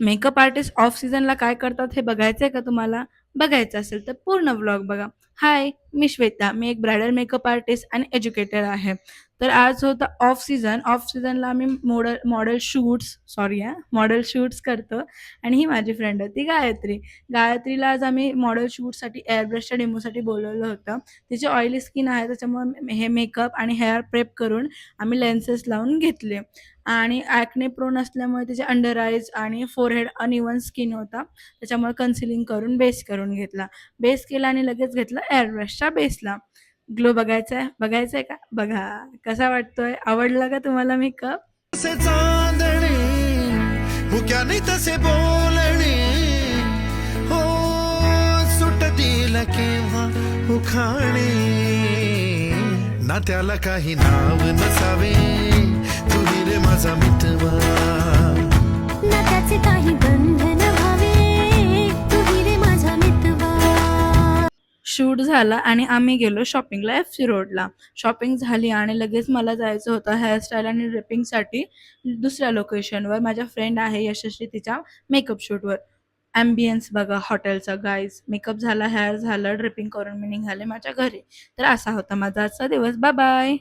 Makeup artist of सीझनला काय करतात हे बघायचंय का तुम्हाला? बघायचं असेल तर पूर्ण व्लॉग बघा. हाय, मी श्वेता. मी एक ब्रायडल मेकअप आर्टिस्ट आणि एज्युकेटर आहे. तर आज होता ऑफ सीझन. ऑफ सीझनला आम्ही मॉडेल शूट्स मॉडेल शूट्स करतो आणि ही माझी फ्रेंड होती गायत्री. गायत्रीला आज आम्ही मॉडेल शूटसाठी एअरब्रशच्या डेमोसाठी बोलावलं होतं. तिची ऑइली स्किन आहे त्याच्यामुळे हे मेकअप आणि हेअर प्रेप करून आम्ही लेन्सेस लावून घेतले. आणि ॲक्ने प्रोन असल्यामुळे तिचे अंडर आईज आणि फोरहेड अनइवन स्किन होता. त्याच्यामुळे कन्सिलिंग करून बेस करून घेतला. बेस केला आणि लगेच घेतला एअरब्रशच्या बेसला. ग्लो बघायचा आहे का? बघा. कसा वाटतोय? आवडला का तुम्हाला मेकअप? से चांदणे मुक्याने तसे बोलणे हो सुटतील केव्हा उखाणे ना त्याला काही नाव नसावे तुही रे माझा मितवा ना त्याचे काही बंधन व्हावे तुही रे माझा मितवा. शूट झाला आणि आम्ही गेलो शॉपिंगला एफ-सी रोडला. शॉपिंग झाली आणि लगेच मला जायचं होतं हेअरस्टाईल आणि ड्रेपिंगसाठी दुसऱ्या लोकेशनवर. माझ्या फ्रेंड आहे यशस्वी, तिच्या मेकअप शूटवर. ॲम्बियन्स बघा हॉटेलचा गाईज. मेकअप झाला, हेअर झालं, ड्रेपिंग करून मी निघाले माझ्या घरी. तर असा होता माझा आजचा दिवस. Bye bye.